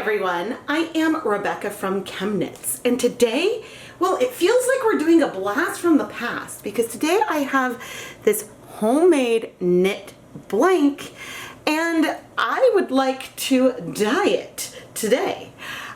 everyone, I am Rebecca from ChemKnits, and today, well, it feels like we're doing a blast from the past because today I have this homemade knit blank and I would like to dye it today.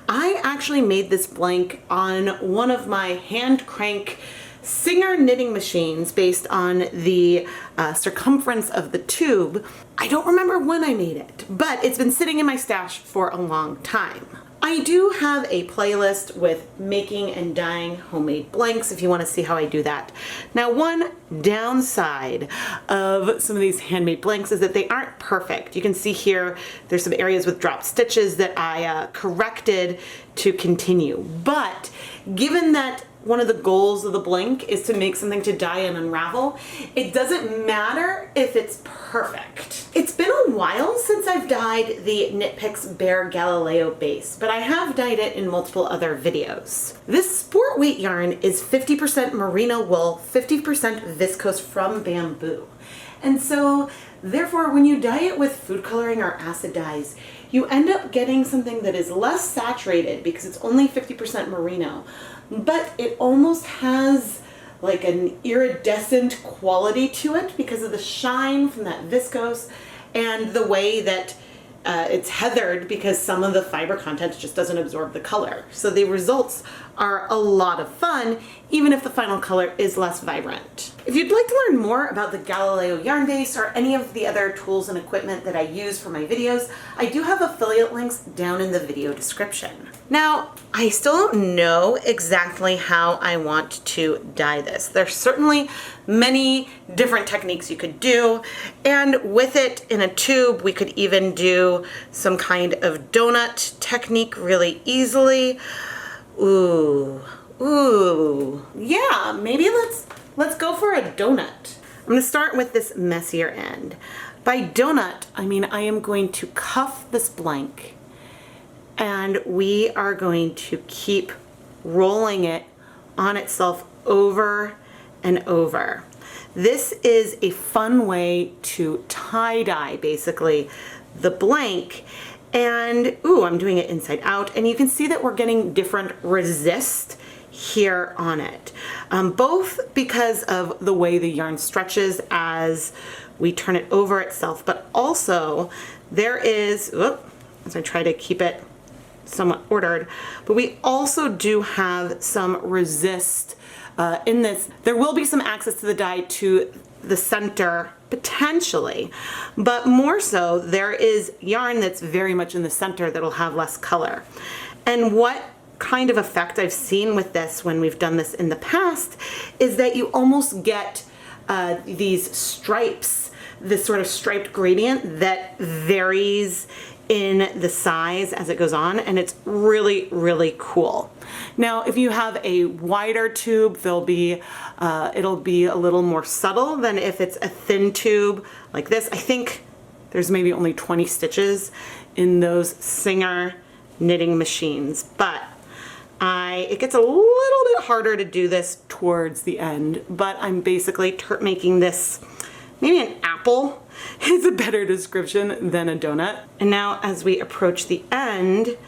I actually made this blank on one of my hand crank Singer knitting machines based on the circumference of the tube. I don't remember when I made it, but it's been sitting in my stash for a long time. I do have a playlist with making and dyeing homemade blanks if you want to see how I do that. Now, one downside of some of these handmade blanks is that they aren't perfect. You can see here there's some areas with drop stitches that I corrected to continue. But given that one of the goals of the blank is to make something to dye and unravel, it doesn't matter if it's perfect. It's been a while since I've dyed the KnitPicks Galileo base, but I have dyed it in multiple other videos. This sport weight yarn is 50% merino wool, 50% viscose from bamboo. And so, therefore, when you dye it with food coloring or acid dyes, you end up getting something that is less saturated because it's only 50% merino, but it almost has like an iridescent quality to it because of the shine from that viscose and the way that it's heathered because some of the fiber content just doesn't absorb the color. So the results are a lot of fun, even if the final color is less vibrant. If you'd like to learn more about the Galileo yarn base or any of the other tools and equipment that I use for my videos, I do have affiliate links down in the video description. Now, I still don't know exactly how I want to dye this. There's certainly many different techniques you could do, and with it in a tube, we could even do some kind of donut technique really easily. Ooh, yeah, maybe let's go for a donut. I'm gonna start with this messier end. By donut, I mean I am going to cuff this blank and we are going to keep rolling it on itself over and over. This is a fun way to tie-dye basically the blank. And ooh, I'm doing it inside out, and you can see that we're getting different resist here on it, both because of the way the yarn stretches as we turn it over itself, but also there is, as I try to keep it somewhat ordered, but we also do have some resist in this. There will be some access to the dye to the center potentially, but more so there is yarn that's very much in the center that'll have less color. And what kind of effect I've seen with this when we've done this in the past is that you almost get these stripes, this sort of striped gradient that varies in the size as it goes on, and it's really, really cool. Now, if you have a wider tube, it'll be a little more subtle than if it's a thin tube like this. I think there's maybe only 20 stitches in those Singer knitting machines, but it gets a little bit harder to do this towards the end, but I'm basically making this maybe an apple is a better description than a donut. And now as we approach the end,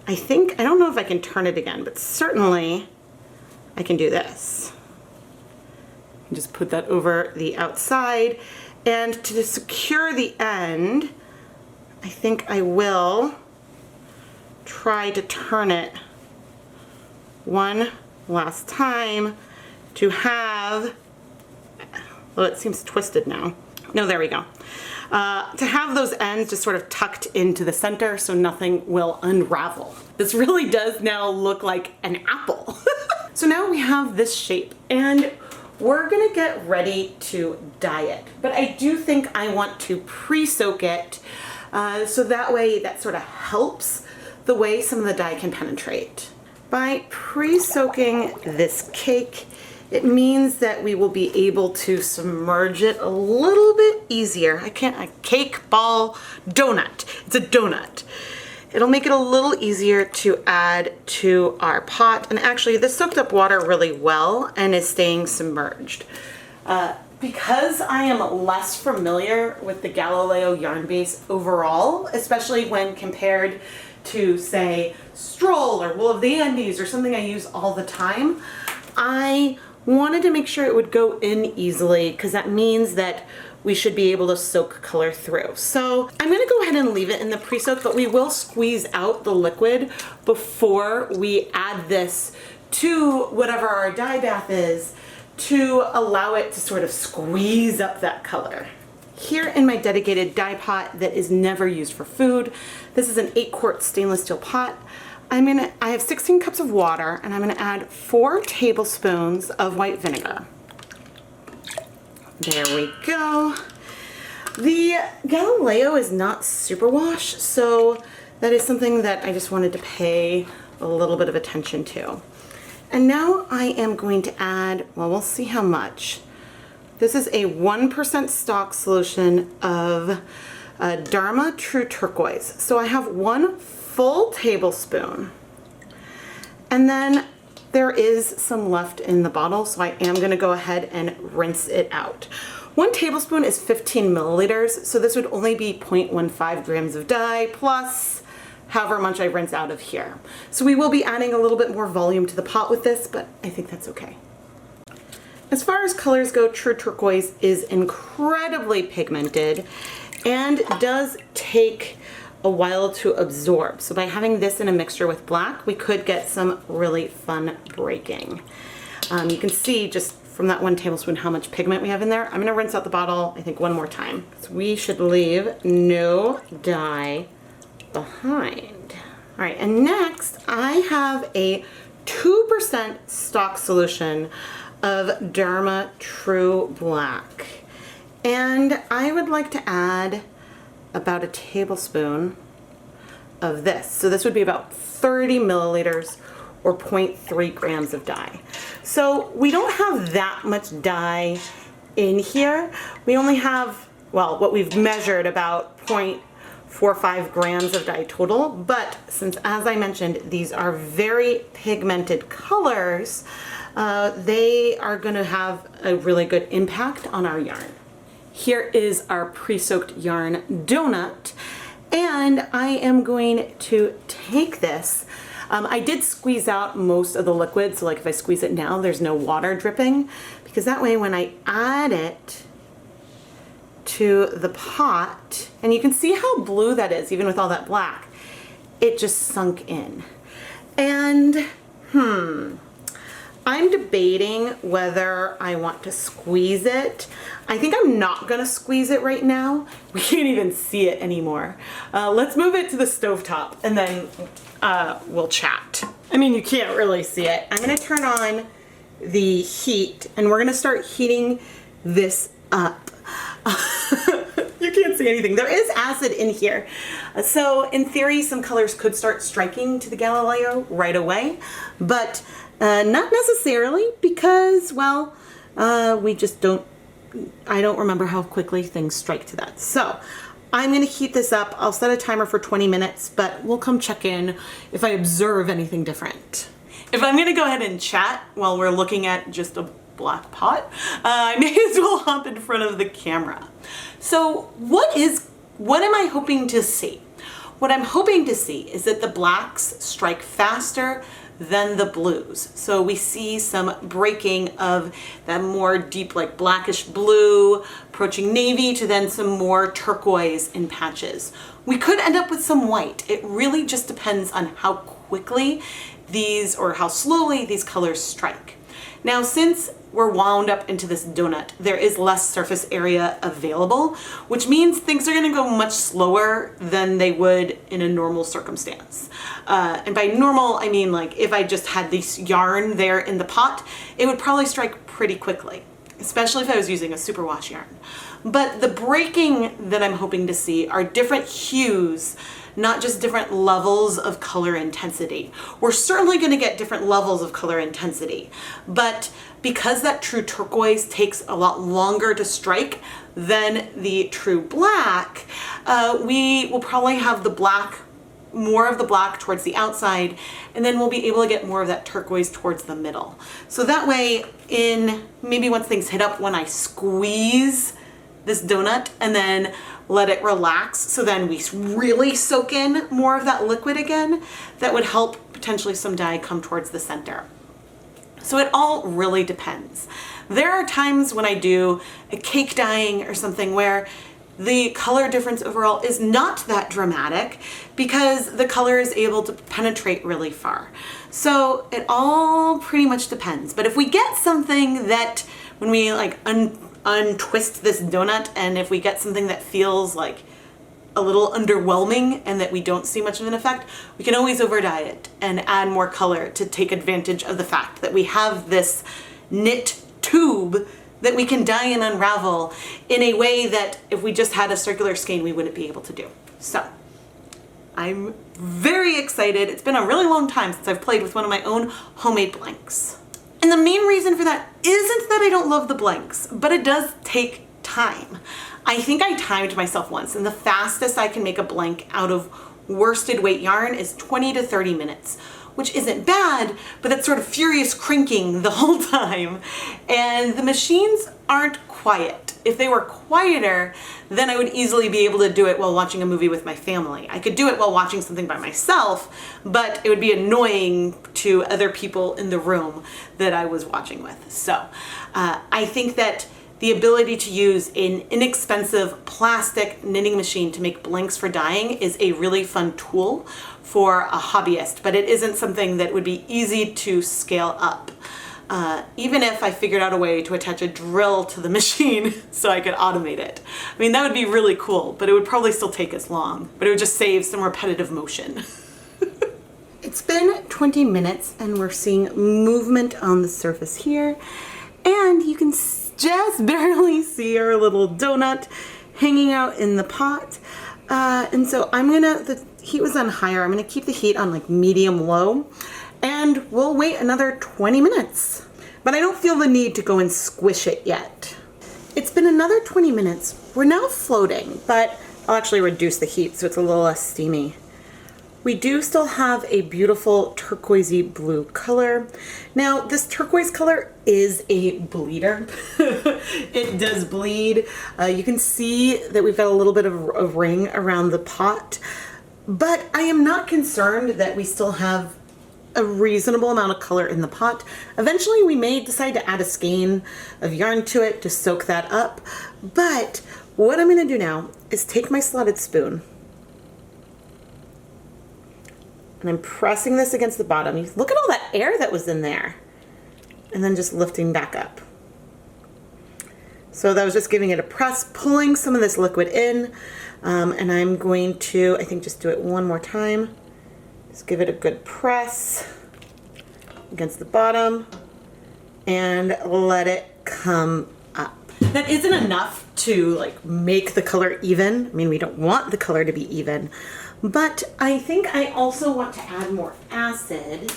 I don't know if I can turn it again, but certainly I can do this. Just put that over the outside, and to secure the end, I think I will try to turn it one last time to have, well, it seems twisted now. No, there we go. To have those ends just sort of tucked into the center so nothing will unravel. This really does now look like an apple. So now we have this shape and we're gonna get ready to dye it. But I do think I want to pre-soak it so that way that sort of helps the way some of the dye can penetrate. By pre-soaking this cake, it means that we will be able to submerge it a little bit easier. A cake, ball, donut. It's a donut. It'll make it a little easier to add to our pot. And actually, this soaked up water really well and is staying submerged. Because I am less familiar with the Galileo yarn base overall, especially when compared to say Stroll or Wool of the Andes or something I use all the time, I wanted to make sure it would go in easily because that means that we should be able to soak color through. So I'm gonna go ahead and leave it in the pre-soak, but we will squeeze out the liquid before we add this to whatever our dye bath is to allow it to sort of squeeze up that color. Here in my dedicated dye pot that is never used for food, this is an 8-quart stainless steel pot. I have 16 cups of water and I'm gonna add 4 tablespoons of white vinegar. There we go. The Galileo is not superwash, so that is something that I just wanted to pay a little bit of attention to. And now I am going to add, well, we'll see how much. This is a 1% stock solution of Dharma True Turquoise. So I have 1 full tablespoon. And then there is some left in the bottle, so I am gonna go ahead and rinse it out. 1 tablespoon is 15 milliliters, so this would only be 0.15 grams of dye plus however much I rinse out of here. So we will be adding a little bit more volume to the pot with this, but I think that's okay. As far as colors go, True Turquoise is incredibly pigmented and does take a while to absorb. So by having this in a mixture with black, we could get some really fun breaking. You can see just from that 1 tablespoon how much pigment we have in there. I'm gonna rinse out the bottle, I think 1 more time. So we should leave no dye behind. All right, and next I have a 2% stock solution of Dharma True Black. And I would like to add about a tablespoon of this. So this would be about 30 milliliters or 0.3 grams of dye. So we don't have that much dye in here. We only have, well, what we've measured about 0.45 grams of dye total, but since, as I mentioned, these are very pigmented colors, they are gonna have a really good impact on our yarn. Here is our pre-soaked yarn Doughnut, and I am going to take this. I did squeeze out most of the liquid, so like if I squeeze it now, there's no water dripping, because that way when I add it to the pot, and you can see how blue that is, even with all that black, it just sunk in. And I'm debating whether I want to squeeze it. I think I'm not gonna squeeze it right now. We can't even see it anymore. Let's move it to the stovetop and then we'll chat. I mean, you can't really see it. I'm gonna turn on the heat and we're gonna start heating this up. You can't see anything. There is acid in here. So in theory, some colors could start striking to the Galileo right away, but not necessarily because, well, we just don't, I don't remember how quickly things strike to that. So I'm gonna heat this up. I'll set a timer for 20 minutes, but we'll come check in if I observe anything different. If I'm gonna go ahead and chat while we're looking at just a black pot, I may as well hop in front of the camera. So what am I hoping to see? What I'm hoping to see is that the blacks strike faster than the blues. So we see some breaking of that more deep, like blackish blue, approaching navy, to then some more turquoise in patches. We could end up with some white. It really just depends on how quickly these, or how slowly these colors strike. Now, since we're wound up into this donut, there is less surface area available, which means things are gonna go much slower than they would in a normal circumstance. And by normal, I mean like if I just had this yarn there in the pot, it would probably strike pretty quickly, especially if I was using a superwash yarn. But the breaking that I'm hoping to see are different hues, not just different levels of color intensity. We're certainly gonna get different levels of color intensity, but because that true turquoise takes a lot longer to strike than the true black, we will probably have the black, more of the black towards the outside, and then we'll be able to get more of that turquoise towards the middle. So that way, in maybe once things hit up, when I squeeze this donut, and then let it relax, so then we really soak in more of that liquid again. That would help potentially some dye come towards the center. So it all really depends. There are times when I do a cake dyeing or something where the color difference overall is not that dramatic because the color is able to penetrate really far. So it all pretty much depends. But if we get something that, when we like untwist this donut, and if we get something that feels like a little underwhelming and that we don't see much of an effect, we can always over dye it and add more color to take advantage of the fact that we have this knit tube that we can dye and unravel in a way that if we just had a circular skein, we wouldn't be able to do. So I'm very excited. It's been a really long time since I've played with one of my own homemade blanks. And the main reason for that isn't that I don't love the blanks, but it does take time. I think I timed myself once, and the fastest I can make a blank out of worsted weight yarn is 20 to 30 minutes, which isn't bad, but that's sort of furious crinking the whole time. And the machines aren't quiet. If they were quieter, then I would easily be able to do it while watching a movie with my family. I could do it while watching something by myself, but it would be annoying to other people in the room that I was watching with. So I think that the ability to use an inexpensive plastic knitting machine to make blanks for dyeing is a really fun tool for a hobbyist, but it isn't something that would be easy to scale up. Even if I figured out a way to attach a drill to the machine so I could automate it. I mean, that would be really cool, but it would probably still take as long, but it would just save some repetitive motion. It's been 20 minutes and we're seeing movement on the surface here, and you can just barely see our little donut hanging out in the pot. And so the heat was on higher. I'm gonna keep the heat on like medium low, and we'll wait another 20 minutes. But I don't feel the need to go and squish it yet. It's been another 20 minutes. We're now floating, but I'll actually reduce the heat so it's a little less steamy. We do still have a beautiful turquoisey blue color. Now, this turquoise color is a bleeder. It does bleed. You can see that we've got a little bit of a ring around the pot, but I am not concerned that we still have a reasonable amount of color in the pot. Eventually, we may decide to add a skein of yarn to it to soak that up, but what I'm gonna do now is take my slotted spoon, and I'm pressing this against the bottom. Look at all that air that was in there. And then just lifting back up. So that was just giving it a press, pulling some of this liquid in. And I'm going to, I think, just do it one more time. Just give it a good press against the bottom and let it come up. That isn't enough to like make the color even. I mean, we don't want the color to be even. But I think I also want to add more acid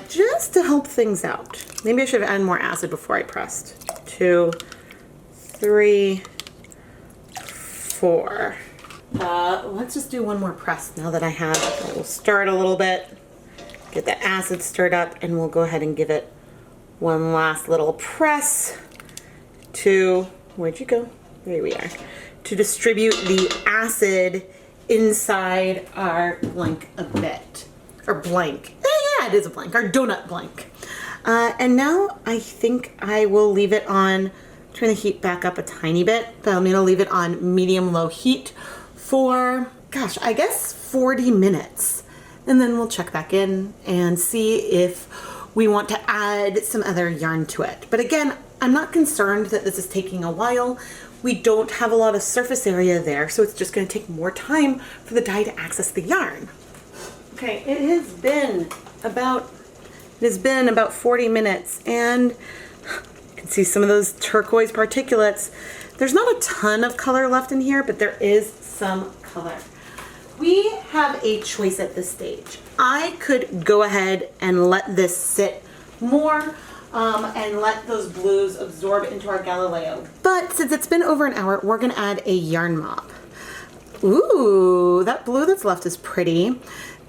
just to help things out. Maybe I should have added more acid before I pressed. 2, 3, 4. Let's just do one more press now that I have. We'll stir it a little bit, get the acid stirred up, and we'll go ahead and give it one last little press to, where'd you go? There we are. To distribute the acid inside our blank a bit. Or blank. Yeah, it is a blank. Our donut blank. And now I think I will leave it on, turn the heat back up a tiny bit, but I'm gonna leave it on medium-low heat for, gosh, I guess 40 minutes. And then we'll check back in and see if we want to add some other yarn to it. But again, I'm not concerned that this is taking a while. We don't have a lot of surface area there, so it's just going to take more time for the dye to access the yarn. Okay, it has been about 40 minutes, and you can see some of those turquoise particulates. There's not a ton of color left in here, but there is some color. We have a choice at this stage. I could go ahead and let this sit more and let those blues absorb into our Galileo. But since it's been over an hour, we're gonna add a yarn mop. Ooh, that blue that's left is pretty.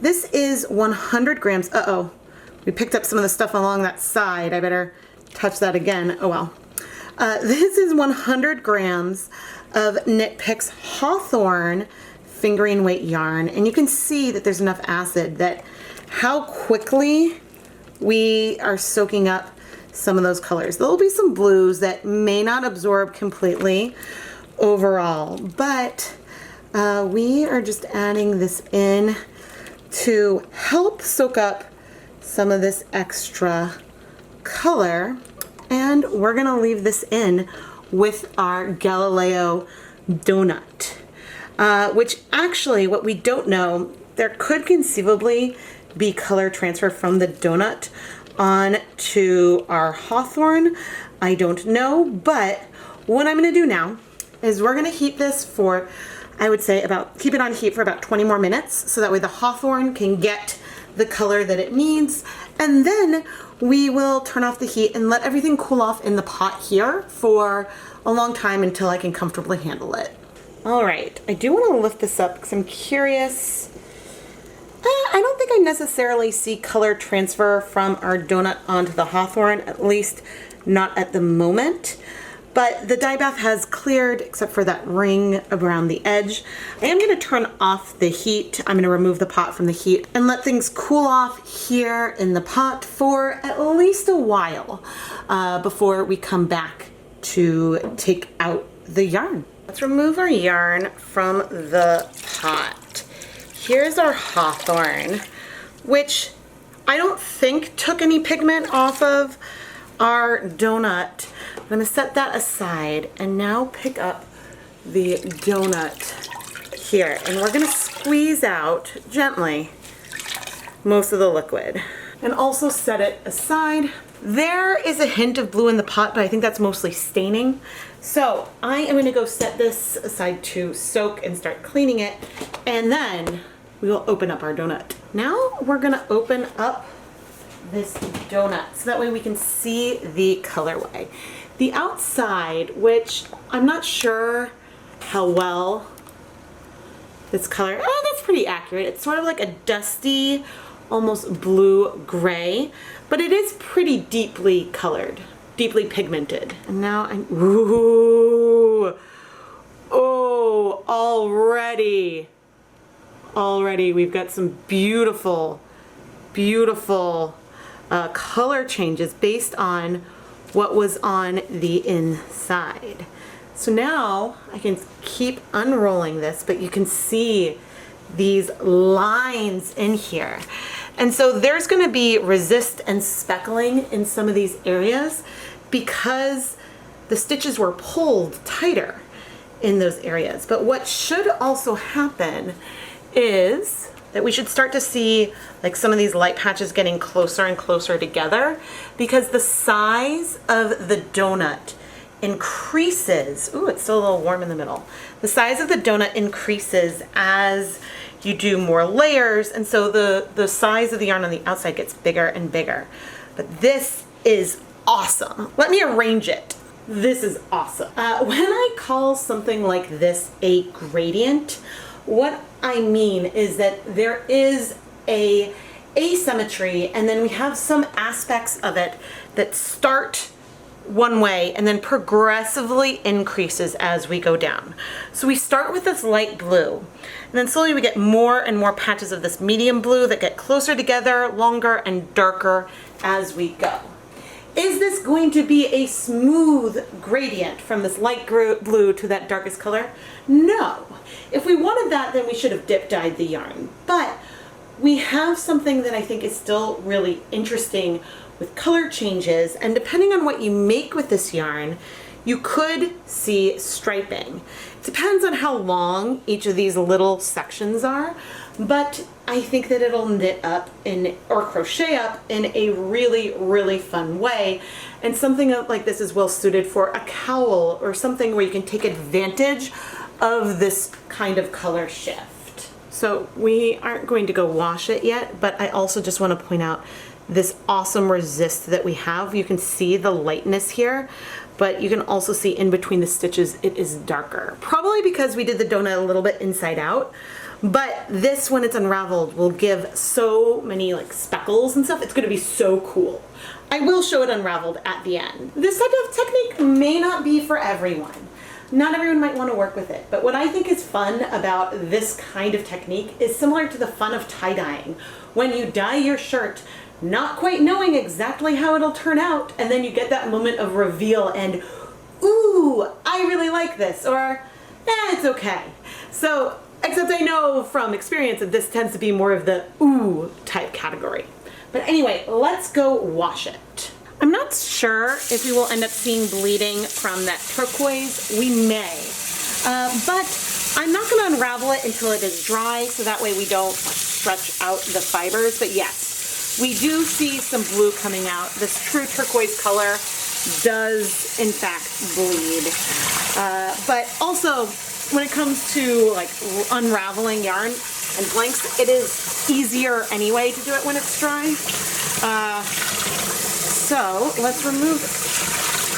This is 100 grams. Uh-oh, we picked up some of the stuff along that side. I better touch that again. Oh well. This is 100 grams of KnitPicks Hawthorne fingering weight yarn, and you can see that there's enough acid that how quickly we are soaking up some of those colors. There'll be some blues that may not absorb completely overall, but we are just adding this in to help soak up some of this extra color, and we're gonna leave this in with our Galileo donut, which actually, what we don't know, there could conceivably be color transfer from the donut on to our Hawthorne. I don't know, but what I'm gonna do now is we're gonna heat this for, I would say keep it on heat for about 20 more minutes, so that way the Hawthorne can get the color that it needs, and then we will turn off the heat and let everything cool off in the pot here for a long time until I can comfortably handle it. All right, I do want to lift this up because I'm curious. I don't think I necessarily see color transfer from our donut onto the Hawthorne, at least not at the moment. But the dye bath has cleared except for that ring around the edge. I am going to turn off the heat. I'm going to remove the pot from the heat and let things cool off here in the pot for at least a while before we come back to take out the yarn. Let's remove our yarn from the pot. Here's our Hawthorne, which I don't think took any pigment off of our donut. I'm going to set that aside and now pick up the donut here, and we're going to squeeze out gently most of the liquid and also set it aside. There is a hint of blue in the pot, but I think that's mostly staining. So I am going to go set this aside to soak and start cleaning it, and then we will open up our donut. Now we're going to open up this donut so that way we can see the colorway. The outside, which I'm not sure how well this color, that's pretty accurate. It's sort of like a dusty, almost blue gray, but it is pretty deeply colored, deeply pigmented. And now I'm, ooh, oh, already we've got some beautiful, beautiful color changes based on what was on the inside. So now I can keep unrolling this, but you can see these lines in here. And so there's going to be resist and speckling in some of these areas because the stitches were pulled tighter in those areas. But what should also happen is that we should start to see like some of these light patches getting closer and closer together because the size of the donut increases. Ooh, it's still a little warm in the middle. The size of the donut increases as you do more layers, and so the size of the yarn on the outside gets bigger and bigger. But this is awesome. Let me arrange it. This is awesome. When I call something like this a gradient, what I mean is that there is a asymmetry, and then we have some aspects of it that start one way and then progressively increases as we go down. So we start with this light blue, and then slowly we get more and more patches of this medium blue that get closer together, longer and darker as we go. Is this going to be a smooth gradient from this light blue to that darkest color? No. If we wanted that, then we should have dip dyed the yarn. But we have something that I think is still really interesting with color changes, and depending on what you make with this yarn, you could see striping. It depends on how long each of these little sections are, but I think that it'll knit up or crochet up in a really, really fun way. And something like this is well suited for a cowl or something where you can take advantage of this kind of color shift. So we aren't going to go wash it yet, but I also just want to point out this awesome resist that we have. You can see the lightness here, but you can also see in between the stitches it is darker. Probably because we did the donut a little bit inside out, But this, when it's unraveled, will give so many like speckles and stuff. It's gonna be so cool. I will show it unraveled at the end. This type of technique may not be for everyone. Not everyone might want to work with it, but what I think is fun about this kind of technique is similar to the fun of tie-dyeing. When you dye your shirt, not quite knowing exactly how it'll turn out, and then you get that moment of reveal and, ooh, I really like this, or, it's okay. So, except I know from experience that this tends to be more of the ooh type category. But anyway, let's go wash it. I'm not sure if we will end up seeing bleeding from that turquoise. We may, but I'm not going to unravel it until it is dry, so that way we don't stretch out the fibers. But yes, we do see some blue coming out. This true turquoise color does in fact bleed. But also, when it comes to like unraveling yarn and blanks, it is easier anyway to do it when it's dry. So let's remove,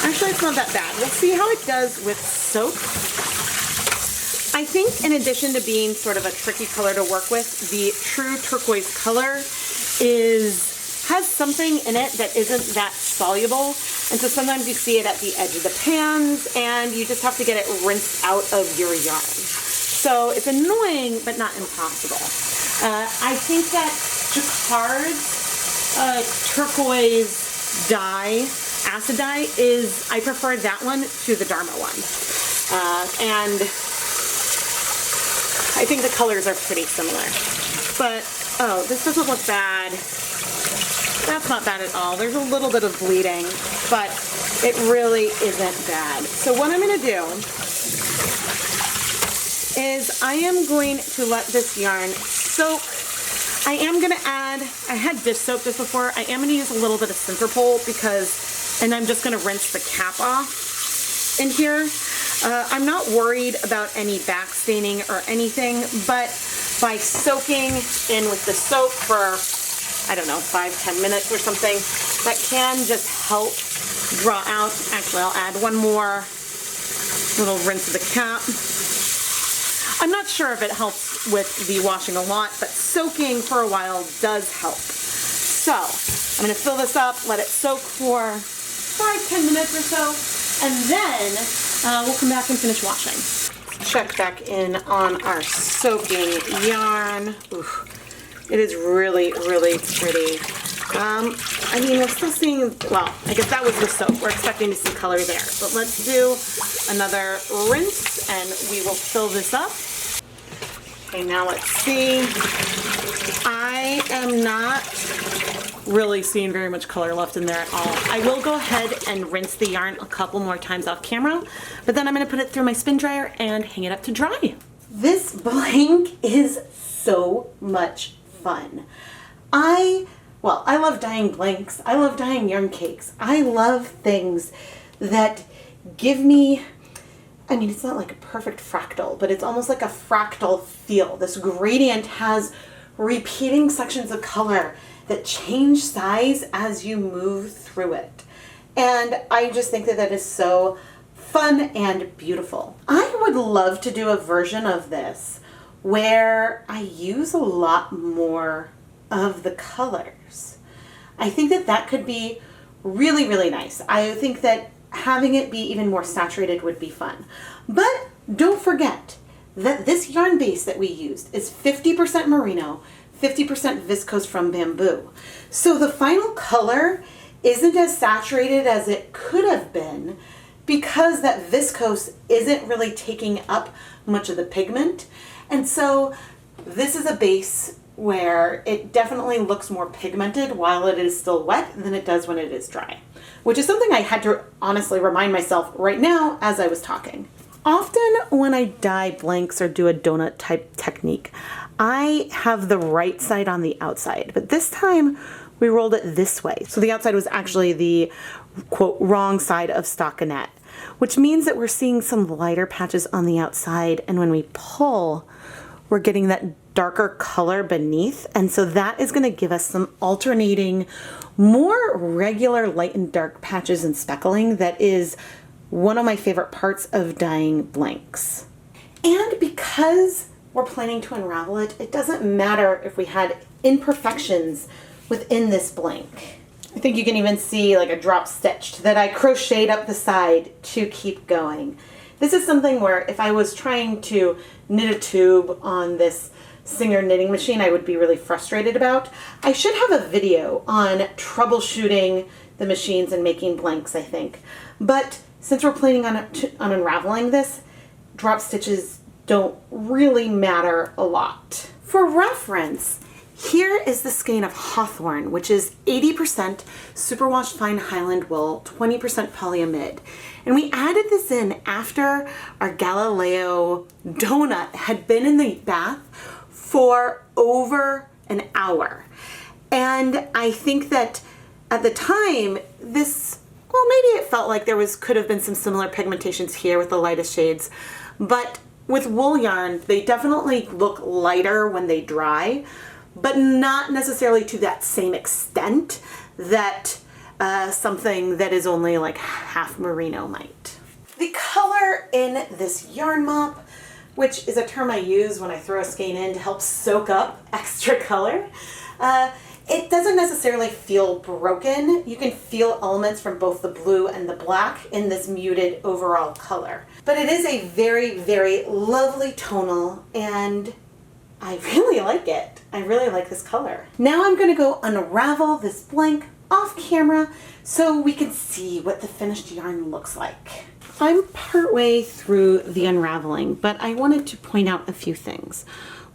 actually it's not that bad. We'll see how it does with soap. I think in addition to being sort of a tricky color to work with, the true turquoise color has something in it that isn't that soluble. And so sometimes you see it at the edge of the pans and you just have to get it rinsed out of your yarn. So it's annoying, but not impossible. I think that Jacquard's turquoise dye, acid dye, I prefer that one to the Dharma one. And I think the colors are pretty similar. But, oh, this doesn't look bad. That's not bad at all. There's a little bit of bleeding, but it really isn't bad. So what I'm going to do is I am going to let this yarn soak. I am going to add, I had dish soap this before, I am going to use a little bit of Centerpole and I'm just going to rinse the cap off in here. I'm not worried about any back staining or anything, but by soaking in with the soap for, I don't know, 5-10 minutes or something, that can just help draw out. Actually, I'll add one more little rinse of the cap. I'm not sure if it helps with the washing a lot, but soaking for a while does help. So I'm going to fill this up, let it soak for 5-10 minutes or so, and then we'll come back and finish washing. Check back in on our soaking yarn. Oof, it is really, really pretty. I mean, we're still seeing, well, I guess that was the soap. We're expecting to see color there. But let's do another rinse and we will fill this up. Okay, now let's see. I am not really seeing very much color left in there at all. I will go ahead and rinse the yarn a couple more times off camera, but then I'm going to put it through my spin dryer and hang it up to dry. This blank is so much fun. I love dyeing blanks. I love dyeing yarn cakes. I love things that give me, I mean, it's not like a perfect fractal, but it's almost like a fractal feel. This gradient has repeating sections of color that change size as you move through it. And I just think that that is so fun and beautiful. I would love to do a version of this where I use a lot more of the colors. I think that that could be really, really nice. I think that having it be even more saturated would be fun. But don't forget that this yarn base that we used is 50% merino, 50% viscose from bamboo. So the final color isn't as saturated as it could have been because that viscose isn't really taking up much of the pigment. And so this is a base where it definitely looks more pigmented while it is still wet than it does when it is dry, which is something I had to honestly remind myself right now as I was talking. Often when I dye blanks or do a donut type technique, I have the right side on the outside, but this time we rolled it this way. So the outside was actually the quote wrong side of stockinette, which means that we're seeing some lighter patches on the outside, and when we pull, we're getting that darker color beneath, and so that is going to give us some alternating, more regular light and dark patches and speckling that is one of my favorite parts of dyeing blanks. And because we're planning to unravel it, it doesn't matter if we had imperfections within this blank. I think you can even see like a drop stitch that I crocheted up the side to keep going. This is something where if I was trying to knit a tube on this Singer knitting machine, I would be really frustrated about. I should have a video on troubleshooting the machines and making blanks, I think. But since we're planning on unraveling this, drop stitches don't really matter a lot. For reference, here is the skein of Hawthorn, which is 80% superwash fine Highland wool, 20% polyamide. And we added this in after our Galileo Doughnut had been in the bath for over an hour. And I think that at the time, this, well, maybe it felt like could have been some similar pigmentations here with the lightest shades, but with wool yarn, they definitely look lighter when they dry, but not necessarily to that same extent that something that is only like half merino might. The color in this yarn mop, which is a term I use when I throw a skein in to help soak up extra color, it doesn't necessarily feel broken. You can feel elements from both the blue and the black in this muted overall color. But it is a very, very lovely tonal, and I really like it. I really like this color. Now I'm going to go unravel this blank off camera so we can see what the finished yarn looks like. I'm partway through the unraveling, but I wanted to point out a few things.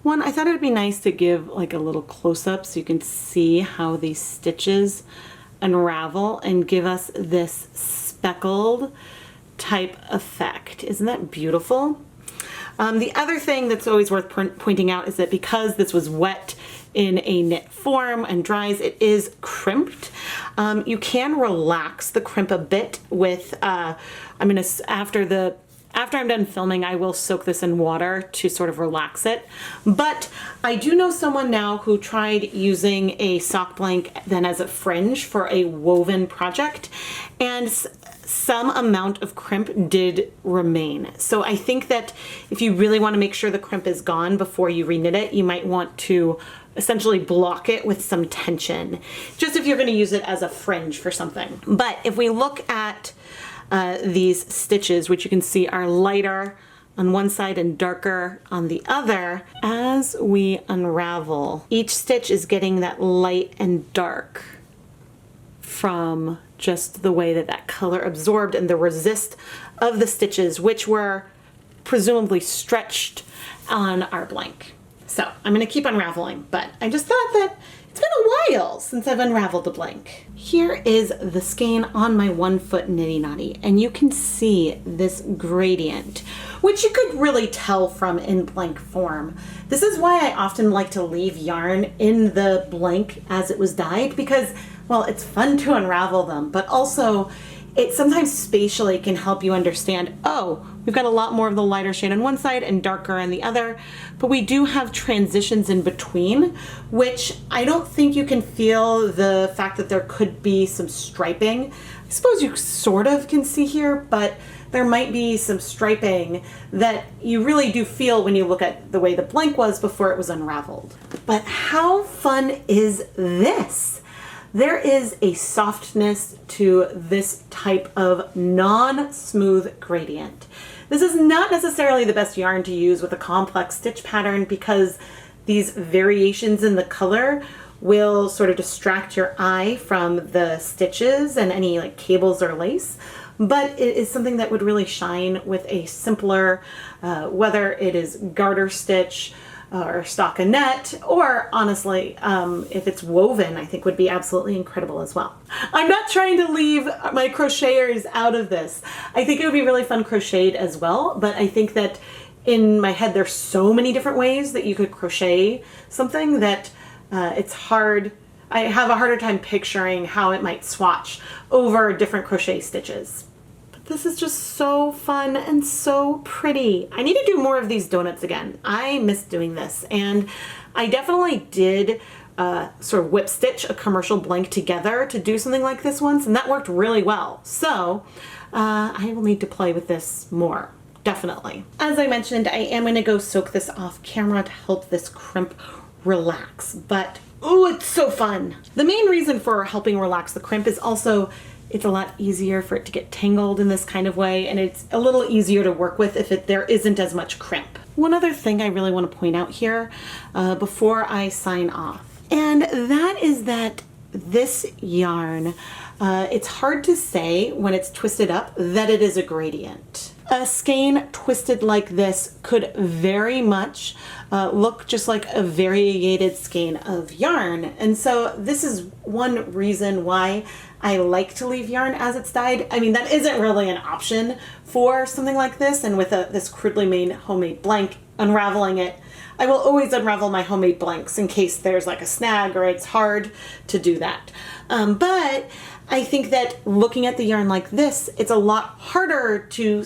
One, I thought it would be nice to give like a little close-up so you can see how these stitches unravel and give us this speckled type effect. Isn't that beautiful? The other thing that's always worth pointing out is that because this was wet in a knit form and dries, it is crimped. You can relax the crimp a bit with, after I'm done filming, I will soak this in water to sort of relax it. But I do know someone now who tried using a sock blank then as a fringe for a woven project, and some amount of crimp did remain. So I think that if you really want to make sure the crimp is gone before you reknit it, you might want to essentially block it with some tension, just if you're going to use it as a fringe for something. But if we look at these stitches, which you can see are lighter on one side and darker on the other, as we unravel, each stitch is getting that light and dark from just the way that that color absorbed and the resist of the stitches, which were presumably stretched on our blank. So I'm going to keep unraveling, but I just thought that it's been a while since I've unraveled a blank. Here is the skein on my 1 foot nitty knotty, and you can see this gradient, which you could really tell from in blank form. This is why I often like to leave yarn in the blank as it was dyed, because, well, it's fun to unravel them, but also it sometimes spatially can help you understand, oh, we've got a lot more of the lighter shade on one side and darker on the other, but we do have transitions in between, which I don't think you can feel the fact that there could be some striping. I suppose you sort of can see here, but there might be some striping that you really do feel when you look at the way the blank was before it was unraveled. But how fun is this? There is a softness to this type of non-smooth gradient. This is not necessarily the best yarn to use with a complex stitch pattern because these variations in the color will sort of distract your eye from the stitches and any like cables or lace. But it is something that would really shine with a simpler, whether it is garter stitch, or stockinette, or honestly, if it's woven, I think would be absolutely incredible as well. I'm not trying to leave my crocheters out of this. I think it would be really fun crocheted as well, but I think that in my head there's so many different ways that you could crochet something that it's hard. I have a harder time picturing how it might swatch over different crochet stitches. This is just so fun and so pretty. I need to do more of these donuts again. I miss doing this, and I definitely did sort of whip stitch a commercial blank together to do something like this once, and that worked really well. So I will need to play with this more. definitely. As I mentioned, I am gonna go soak this off camera to help this crimp relax, but oh, it's so fun. The main reason for helping relax the crimp is also it's a lot easier for it to get tangled in this kind of way, and it's a little easier to work with if there isn't as much crimp. One other thing I really want to point out here before I sign off, and that is that this yarn, it's hard to say when it's twisted up that it is a gradient. A skein twisted like this could very much look just like a variegated skein of yarn. And so this is one reason why I like to leave yarn as it's dyed. I mean, that isn't really an option for something like this. And with this crudely made homemade blank, unraveling it, I will always unravel my homemade blanks in case there's like a snag or it's hard to do that. But I think that looking at the yarn like this, it's a lot harder to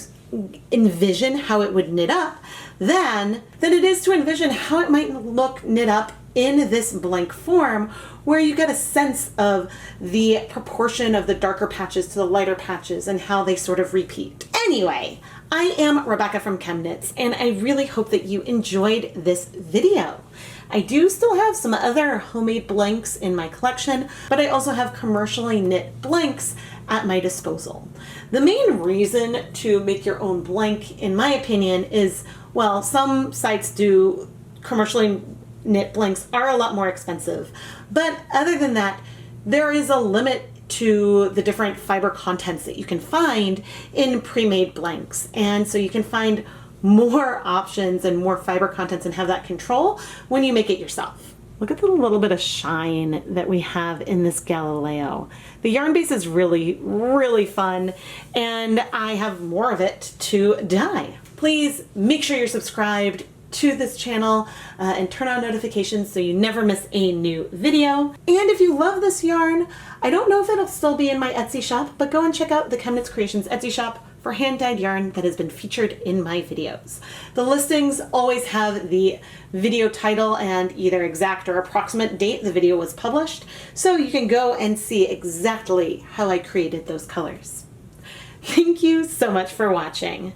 envision how it would knit up than it is to envision how it might look knit up in this blank form, where you get a sense of the proportion of the darker patches to the lighter patches and how they sort of repeat. Anyway, I am Rebecca from ChemKnits, and I really hope that you enjoyed this video. I do still have some other homemade blanks in my collection, but I also have commercially knit blanks at my disposal. The main reason to make your own blank, in my opinion, is, well, some sites do commercially knit blanks are a lot more expensive, but other than that, there is a limit to the different fiber contents that you can find in pre-made blanks. And so you can find more options and more fiber contents and have that control when you make it yourself. Look at the little bit of shine that we have in this Galileo. The yarn base is really, really fun, and I have more of it to dye. Please make sure you're subscribed to this channel and turn on notifications so you never miss a new video. And if you love this yarn, I don't know if it'll still be in my Etsy shop, but go and check out the ChemKnits Creations Etsy shop for hand-dyed yarn that has been featured in my videos. The listings always have the video title and either exact or approximate date the video was published, so you can go and see exactly how I created those colors. Thank you so much for watching.